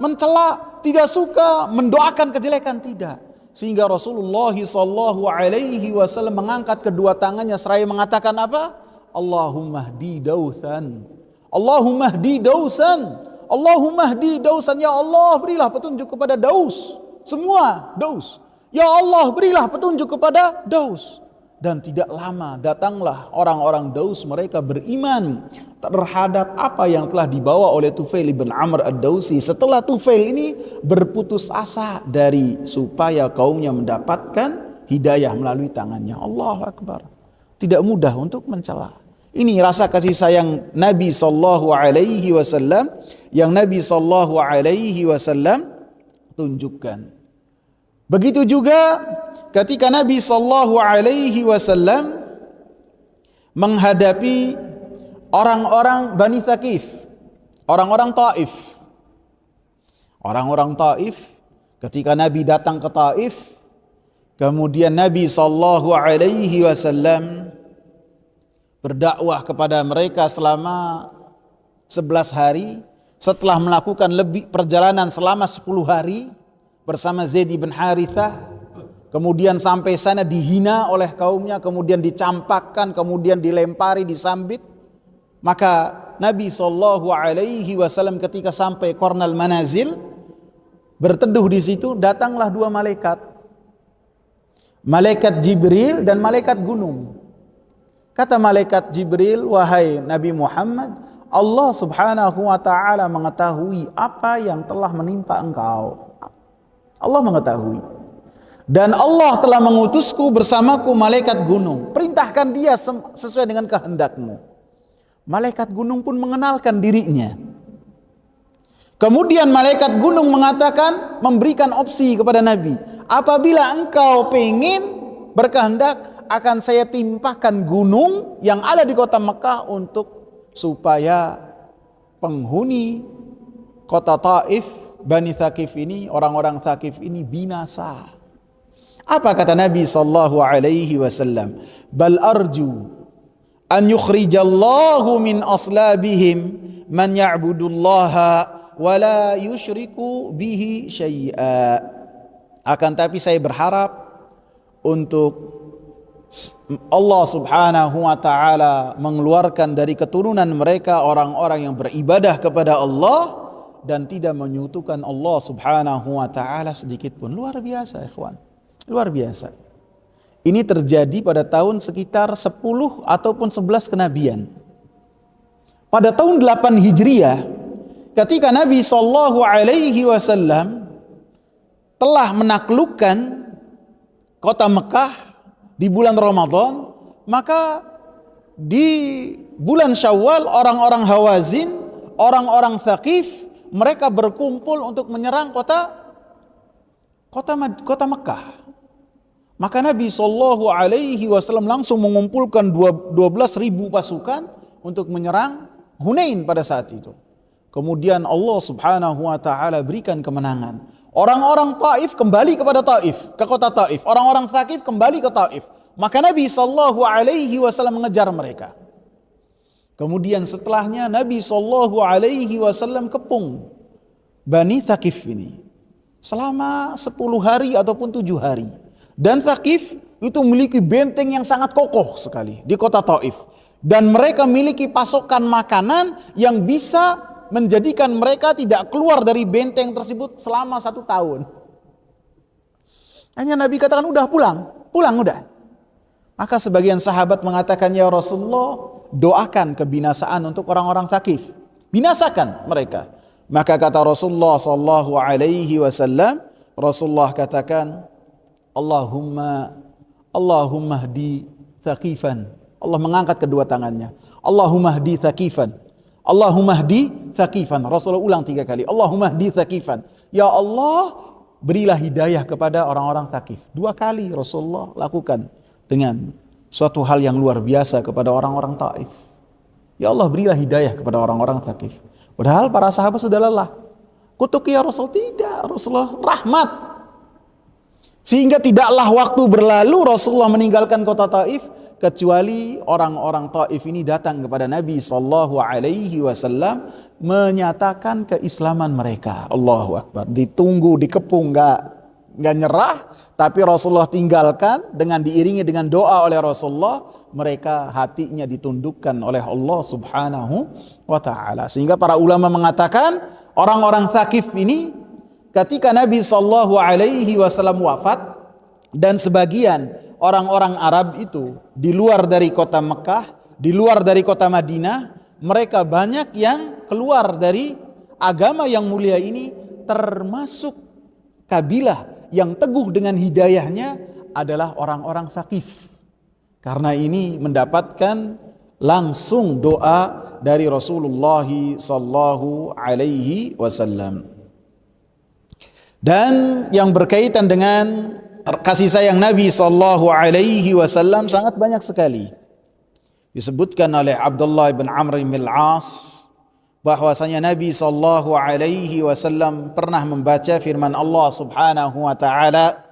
mencela, tidak suka mendoakan kejelekan, tidak. Sehingga Rasulullah sallallahu alaihi wasallam mengangkat kedua tangannya seraya mengatakan apa? Allahumma hdi Dausan. Allahumma hdi Dausan. Allahumma hdi Dausan. Ya Allah, berilah petunjuk kepada Daus. Semua Daus. Ya Allah, berilah petunjuk kepada Daus. Dan tidak lama datanglah orang-orang Daus, mereka beriman terhadap apa yang telah dibawa oleh Tufail ibn Amr ad-Dausi. Setelah Tufail ini berputus asa dari supaya kaumnya mendapatkan hidayah melalui tangannya. Allahu Akbar. Tidak mudah untuk mencela. Ini rasa kasih sayang Nabi sallallahu alaihi wasallam yang Nabi sallallahu alaihi wasallam tunjukkan. Begitu juga ketika Nabi sallallahu alaihi wasallam menghadapi orang-orang Bani Thaqif, orang-orang Taif. Orang-orang Taif, ketika Nabi datang ke Taif, kemudian Nabi sallallahu alaihi wasallam berdakwah kepada mereka selama 11 hari. Setelah melakukan perjalanan selama 10 hari bersama Zaid bin Harithah, kemudian sampai sana dihina oleh kaumnya, kemudian dicampakkan, kemudian dilempari, disambit. Maka Nabi SAW ketika sampai Qarnal Manazil, berteduh di situ, datanglah dua malaikat, malaikat Jibril dan malaikat gunung. Kata malaikat Jibril, wahai Nabi Muhammad, Allah subhanahu wa ta'ala mengetahui apa yang telah menimpa engkau. Allah mengetahui. Dan Allah telah mengutusku bersamaku malaikat gunung. Perintahkan dia sesuai dengan kehendakmu. Malaikat gunung pun mengenalkan dirinya. Kemudian malaikat gunung mengatakan, memberikan opsi kepada Nabi. Apabila engkau pengen berkehendak, akan saya timpakan gunung yang ada di kota Mekah supaya penghuni kota Taif, Bani Thaqif ini, orang-orang Thaqif ini binasa. Apa kata Nabi SAW? Bal arju an yukhrijallahu min aslabihim man ya'budullaha wa la yushriku bihi syai'a. Akan tapi saya berharap untuk Allah subhanahu wa ta'ala mengeluarkan dari keturunan mereka orang-orang yang beribadah kepada Allah dan tidak menyekutukan Allah subhanahu wa ta'ala sedikit pun. Luar biasa ikhwan, luar biasa. Ini terjadi pada tahun sekitar 10 ataupun 11 kenabian. Pada tahun 8 Hijriah, ketika Nabi SAW telah menaklukkan kota Mekah di bulan Ramadan, maka di bulan Syawal orang-orang Hawazin, orang-orang Thaqif, mereka berkumpul untuk menyerang kota Mekah. Maka Nabi SAW langsung mengumpulkan 12.000 pasukan untuk menyerang Hunain pada saat itu. Kemudian Allah subhanahu wa ta'ala berikan kemenangan. Orang-orang Taif kembali kepada Taif, ke kota Taif. Orang-orang Thaqif kembali ke Taif. Maka Nabi SAW mengejar mereka. Kemudian setelahnya Nabi SAW kepung Bani Thaqif ini selama 10 hari ataupun 7 hari. Dan Thaqif itu memiliki benteng yang sangat kokoh sekali di kota Taif. Dan mereka memiliki pasokan makanan yang bisa menjadikan mereka tidak keluar dari benteng tersebut selama 1 tahun. Hanya Nabi katakan, udah pulang udah. Maka sebagian sahabat mengatakan, ya Rasulullah, doakan kebinasaan untuk orang-orang Thaqif, binasakan mereka. Maka kata Rasulullah SAW, Rasulullah katakan, Allahumma hdi Thaqifan. Allah mengangkat kedua tangannya. Allahumma hdi Thaqifan. Allahumma hdi Thaqifan. Rasulullah ulang 3 kali. Allahumma hdi Thaqifan. Ya Allah, berilah hidayah kepada orang-orang Thaqif. 2 kali Rasulullah lakukan dengan suatu hal yang luar biasa kepada orang-orang Taif. Ya Allah, berilah hidayah kepada orang-orang Thaqif. Padahal para sahabat sudah lelah. Kutuk ya Rasul, tidak. Rasulullah rahmat. Sehingga tidaklah waktu berlalu Rasulullah meninggalkan kota Taif kecuali orang-orang Taif ini datang kepada Nabi SAW menyatakan keislaman mereka. Allahu Akbar. Ditunggu, dikepung, nggak nyerah, tapi Rasulullah tinggalkan dengan diiringi dengan doa oleh Rasulullah, mereka hatinya ditundukkan oleh Allah Subhanahu wa ta'ala. Sehingga para ulama mengatakan orang-orang Thaqif ini ketika Nabi SAW wafat dan sebagian orang-orang Arab itu di luar dari kota Mekah, di luar dari kota Madinah, mereka banyak yang keluar dari agama yang mulia ini, termasuk kabilah yang teguh dengan hidayahnya adalah orang-orang Thaqif. Karena ini mendapatkan langsung doa dari Rasulullah sallallahu alaihi wasallam. Dan yang berkaitan dengan kasih sayang Nabi sallallahu alaihi wasallam sangat banyak sekali. Disebutkan oleh Abdullah bin Amr bin Al-As bahwasanya Nabi sallallahu alaihi wasallam pernah membaca firman Allah Subhanahu wa taala,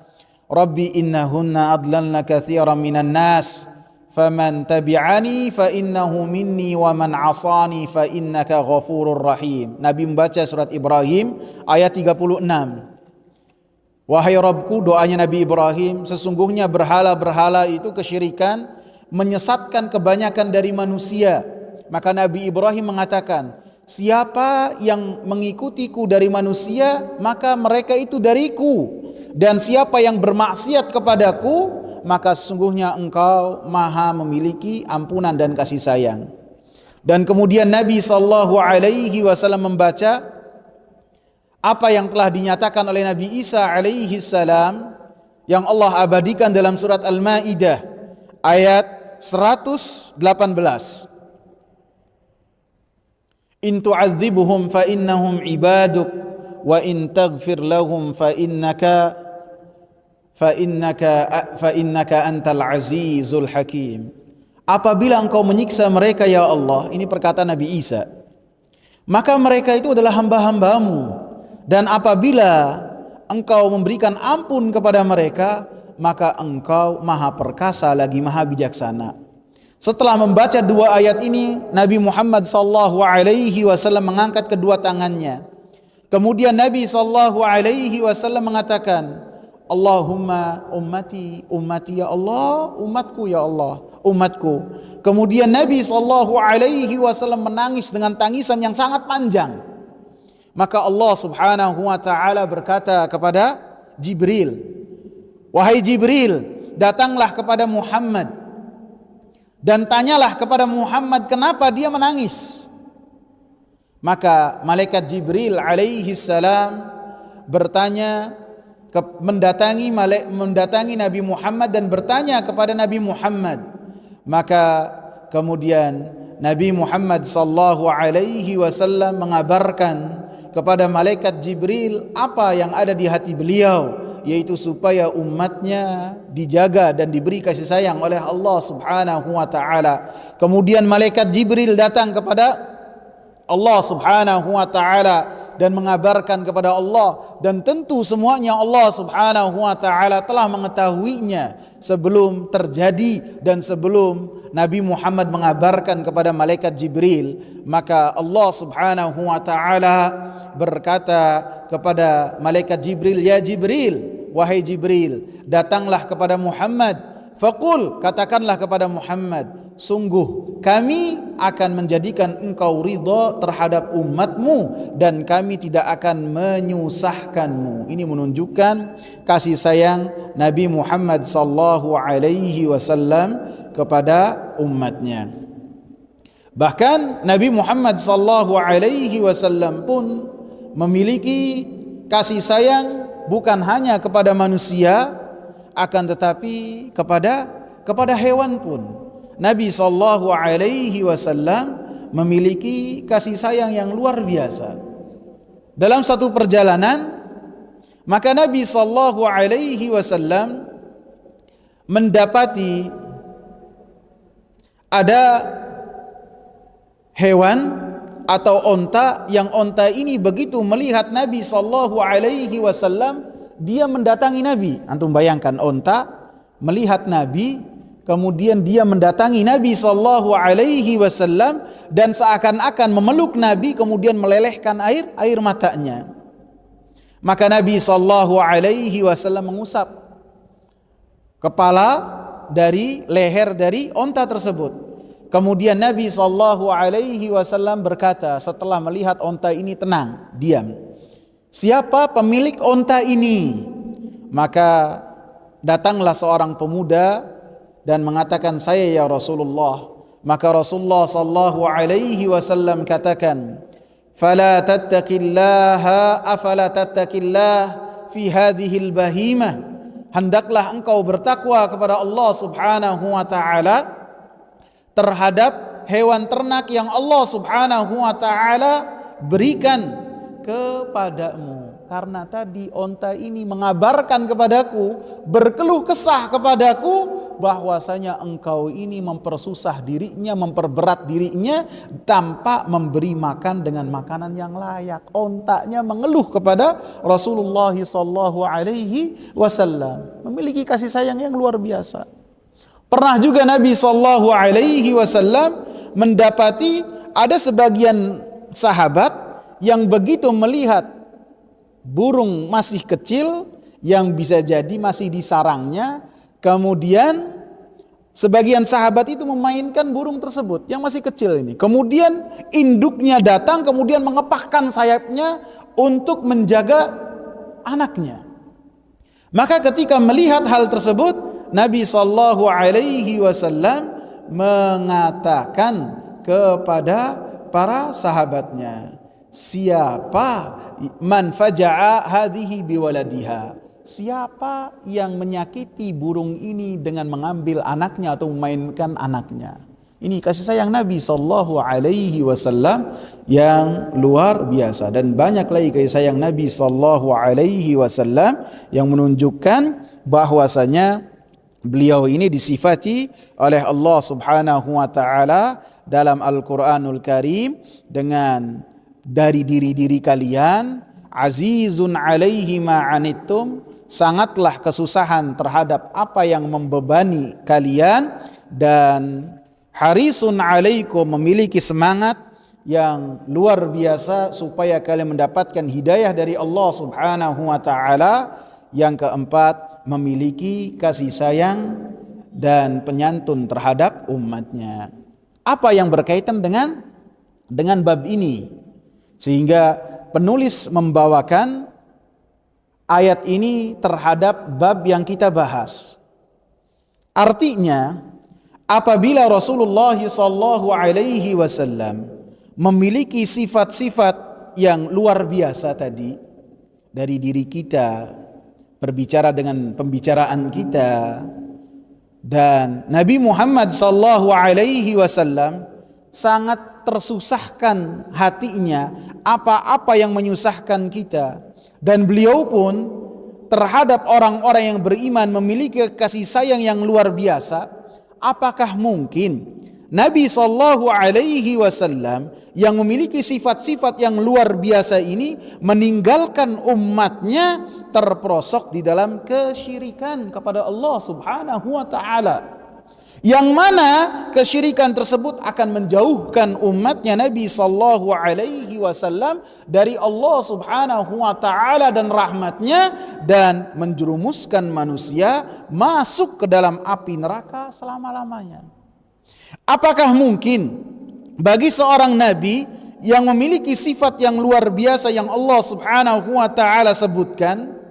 Rabbi innahunna adlalna katsiran minan nas faman tabi'ani fa innahu minni wa man 'asani fa innaka ghafurur rahim. Nabi membaca surat Ibrahim ayat 36. Wahai Rabbku, doanya Nabi Ibrahim, sesungguhnya berhala-berhala itu kesyirikan, menyesatkan kebanyakan dari manusia. Maka Nabi Ibrahim mengatakan, siapa yang mengikutiku dari manusia, maka mereka itu dariku. Dan siapa yang bermaksiat kepadaku, maka sesungguhnya engkau maha memiliki ampunan dan kasih sayang. Dan kemudian Nabi SAW membaca apa yang telah dinyatakan oleh Nabi Isa alaihi salam yang Allah abadikan dalam surat Al-Maidah ayat 118. In tu'adzibuhum fa innahum ibaduk wa in taghfir lahum fa innaka antal azizul hakim. Apabila engkau menyiksa mereka ya Allah, ini perkataan Nabi Isa, maka mereka itu adalah hamba-hambamu. Dan apabila engkau memberikan ampun kepada mereka, maka engkau maha perkasa lagi maha bijaksana. Setelah membaca dua ayat ini, Nabi Muhammad SAW mengangkat kedua tangannya. Kemudian Nabi SAW mengatakan, Allahumma ummati, ummati ya Allah, umatku ya Allah, umatku. Kemudian Nabi SAW menangis dengan tangisan yang sangat panjang. Maka Allah Subhanahu wa ta'ala berkata kepada Jibril, wahai Jibril, datanglah kepada Muhammad dan tanyalah kepada Muhammad kenapa dia menangis. Maka malaikat Jibril alaihi salam bertanya, mendatangi Nabi Muhammad dan bertanya kepada Nabi Muhammad. Maka kemudian Nabi Muhammad sallallahu alaihi wasallam mengabarkan kepada malaikat Jibril apa yang ada di hati beliau, yaitu supaya umatnya dijaga dan diberi kasih sayang oleh Allah Subhanahu wa ta'ala. Kemudian malaikat Jibril datang kepada Allah Subhanahu wa ta'ala dan mengabarkan kepada Allah, dan tentu semuanya Allah Subhanahu wa ta'ala telah mengetahuinya sebelum terjadi dan sebelum Nabi Muhammad mengabarkan kepada malaikat Jibril. Maka Allah Subhanahu wa ta'ala berkata kepada malaikat Jibril, ya Jibril, wahai Jibril, datanglah kepada Muhammad, faqul, katakanlah kepada Muhammad, sungguh kami akan menjadikan engkau ridha terhadap umatmu dan kami tidak akan menyusahkanmu. Ini menunjukkan kasih sayang Nabi Muhammad sallallahu alaihi wasallam kepada umatnya. Bahkan Nabi Muhammad sallallahu alaihi wasallam pun memiliki kasih sayang bukan hanya kepada manusia, akan tetapi kepada hewan pun. Nabi sallallahu alaihi wasallam memiliki kasih sayang yang luar biasa. Dalam satu perjalanan, maka Nabi sallallahu alaihi wasallam mendapati ada hewan atau onta, yang onta ini begitu melihat Nabi sallallahu alaihi wasallam, dia mendatangi Nabi. Antum bayangkan, onta melihat Nabi, kemudian dia mendatangi Nabi sallallahu alaihi wasallam dan seakan-akan memeluk Nabi, kemudian melelehkan air matanya. Maka Nabi sallallahu alaihi wasallam mengusap kepala dari leher dari onta tersebut. Kemudian Nabi sallallahu alaihi wasallam berkata setelah melihat onta ini tenang, diam, siapa pemilik onta ini? Maka datanglah seorang pemuda dan mengatakan, saya ya Rasulullah. Maka Rasulullah sallallahu alaihi wasallam katakan, fala tattaqillaha afala tattakillah fi hadhil bahimah, hendaklah engkau bertakwa kepada Allah Subhanahu wa ta'ala terhadap hewan ternak yang Allah Subhanahu wa ta'ala berikan kepadamu. Karena tadi onta ini mengabarkan kepadaku, berkeluh kesah kepadaku, bahwasanya engkau ini mempersusah dirinya, memperberat dirinya tanpa memberi makan dengan makanan yang layak. Ontanya mengeluh kepada Rasulullah sallallahu alaihi wasallam, memiliki kasih sayang yang luar biasa. Pernah juga Nabi sallallahu alaihi wasallam mendapati ada sebagian sahabat yang begitu melihat burung masih kecil yang bisa jadi masih di sarangnya, kemudian sebagian sahabat itu memainkan burung tersebut yang masih kecil ini. Kemudian induknya datang, kemudian mengepakkan sayapnya untuk menjaga anaknya. Maka ketika melihat hal tersebut, Nabi sallallahu alaihi wasallam mengatakan kepada para sahabatnya, siapa man faja'a hadhihi biwaladiha, siapa yang menyakiti burung ini dengan mengambil anaknya atau memainkan anaknya. Ini kasih sayang Nabi sallallahu alaihi wasallam yang luar biasa, dan banyak lagi kasih sayang Nabi sallallahu alaihi wasallam yang menunjukkan bahwasanya beliau ini disifati oleh Allah Subhanahu wa taala dalam Al-Qur'anul Karim dengan dari diri-diri kalian, azizun alaihi ma anittum, sangatlah kesusahan terhadap apa yang membebani kalian, dan harisun alaikum, memiliki semangat yang luar biasa supaya kalian mendapatkan hidayah dari Allah Subhanahu wa taala. Yang keempat, memiliki kasih sayang dan penyantun terhadap umatnya. Apa yang berkaitan dengan bab ini, sehingga penulis membawakan ayat ini terhadap bab yang kita bahas. Artinya, apabila Rasulullah sallallahu alaihi wasallam memiliki sifat-sifat yang luar biasa tadi dari diri kita, berbicara dengan pembicaraan kita, dan Nabi Muhammad sallallahu alaihi wasallam sangat tersusahkan hatinya apa-apa yang menyusahkan kita, dan beliau pun terhadap orang-orang yang beriman memiliki kasih sayang yang luar biasa. Apakah mungkin Nabi sallallahu alaihi wasallam yang memiliki sifat-sifat yang luar biasa ini meninggalkan umatnya terperosok di dalam kesyirikan kepada Allah Subhanahu wa taala, yang mana kesyirikan tersebut akan menjauhkan umatnya Nabi sallallahu alaihi wasallam dari Allah Subhanahu wa taala dan rahmatnya, dan menjerumuskan manusia masuk ke dalam api neraka selama-lamanya. Apakah mungkin bagi seorang nabi yang memiliki sifat yang luar biasa yang Allah Subhanahu wa taala sebutkan,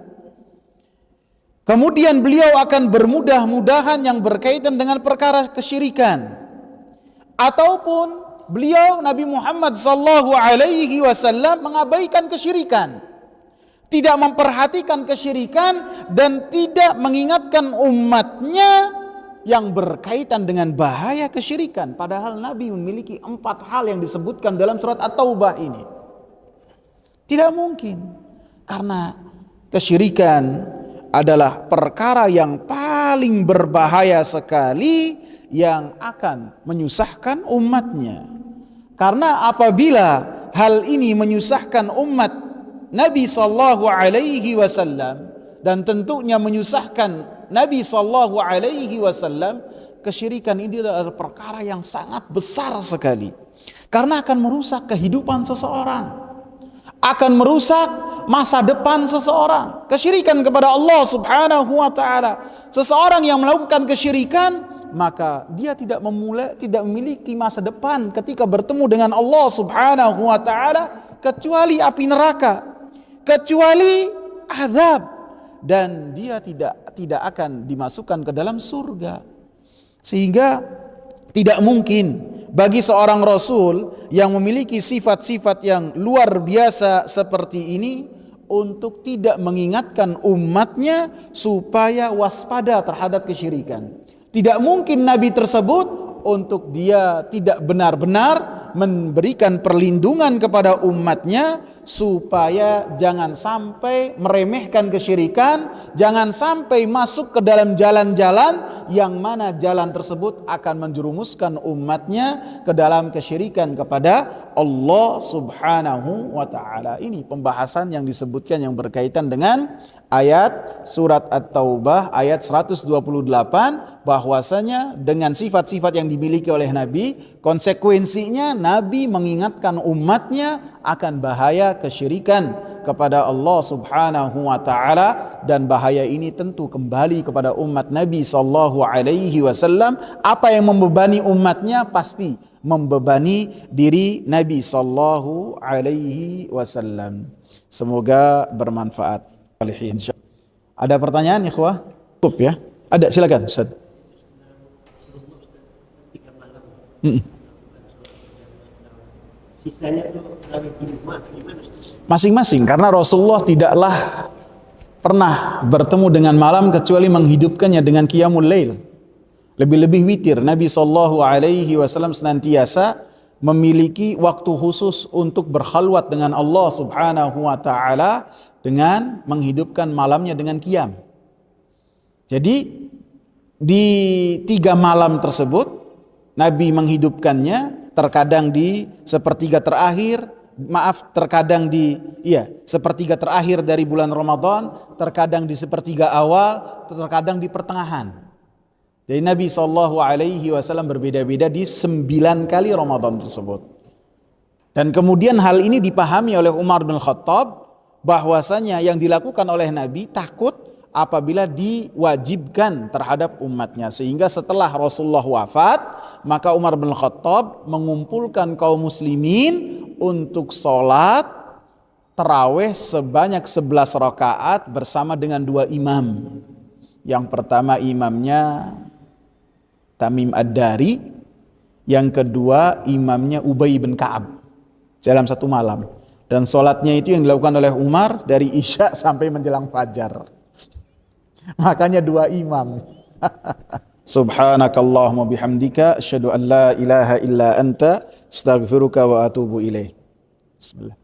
kemudian beliau akan bermudah-mudahan yang berkaitan dengan perkara kesyirikan, ataupun beliau Nabi Muhammad sallallahu alaihi wasallam mengabaikan kesyirikan, tidak memperhatikan kesyirikan, dan tidak mengingatkan umatnya yang berkaitan dengan bahaya kesyirikan, padahal Nabi memiliki 4 hal yang disebutkan dalam surat At-Taubah ini. Tidak mungkin, karena kesyirikan adalah perkara yang paling berbahaya sekali yang akan menyusahkan umatnya. Karena apabila hal ini menyusahkan umat Nabi sallallahu alaihi wasallam, dan tentunya menyusahkan Nabi sallallahu alaihi wasallam, kesyirikan ini adalah perkara yang sangat besar sekali, karena akan merusak kehidupan seseorang, akan merusak masa depan seseorang. Kesyirikan kepada Allah Subhanahu wa taala, seseorang yang melakukan kesyirikan, maka dia tidak memiliki masa depan ketika bertemu dengan Allah Subhanahu wa taala, kecuali api neraka, kecuali azab, dan dia tidak akan dimasukkan ke dalam surga. Sehingga tidak mungkin bagi seorang rasul yang memiliki sifat-sifat yang luar biasa seperti ini untuk tidak mengingatkan umatnya supaya waspada terhadap kesyirikan. Tidak mungkin nabi tersebut untuk dia tidak benar-benar memberikan perlindungan kepada umatnya supaya jangan sampai meremehkan kesyirikan, jangan sampai masuk ke dalam jalan-jalan yang mana jalan tersebut akan menjerumuskan umatnya ke dalam kesyirikan kepada Allah Subhanahu wa taala. Ini pembahasan yang disebutkan yang berkaitan dengan ayat surat At-Taubah ayat 128, bahwasanya dengan sifat-sifat yang dimiliki oleh Nabi, konsekuensinya Nabi mengingatkan umatnya akan bahaya kesyirikan kepada Allah Subhanahu wa taala, dan bahaya ini tentu kembali kepada umat Nabi sallallahu alaihi wasallam. Apa yang membebani umatnya? Pasti membebani diri Nabi sallallahu alaihi wasallam. Semoga bermanfaat. Ada pertanyaan ikhwah? Cukup ya? Ada, silakan Ustaz. Sisanya itu di rumah gimana? Masing-masing, karena Rasulullah tidaklah pernah bertemu dengan malam kecuali menghidupkannya dengan qiyamul lail. Lebih-lebih witir. Nabi sallallahu alaihi wasallam senantiasa memiliki waktu khusus untuk berkhalwat dengan Allah Subhanahu wa taala dengan menghidupkan malamnya dengan qiyam. Jadi di 3 malam tersebut Nabi menghidupkannya, terkadang di sepertiga terakhir, terkadang di sepertiga terakhir dari bulan Ramadan, terkadang di sepertiga awal, terkadang di pertengahan. Jadi Nabi sallallahu alaihi wasallam berbeda-beda di 9 kali Ramadan tersebut. Dan kemudian hal ini dipahami oleh Umar bin Khattab, bahwasanya yang dilakukan oleh Nabi takut apabila diwajibkan terhadap umatnya, sehingga setelah Rasulullah wafat, maka Umar bin Khattab mengumpulkan kaum muslimin untuk sholat tarawih sebanyak 11 rakaat bersama dengan 2 imam. Yang pertama imamnya Tamim Ad-Dari, yang kedua imamnya Ubay bin Ka'ab, dalam satu malam. Dan sholatnya itu yang dilakukan oleh Umar dari Isya sampai menjelang Fajar. Makanya 2 imam. Subhanakallahumma bihamdika asyhadu an la ilaha illa anta astaghfiruka wa atubu ilaih. Bismillah.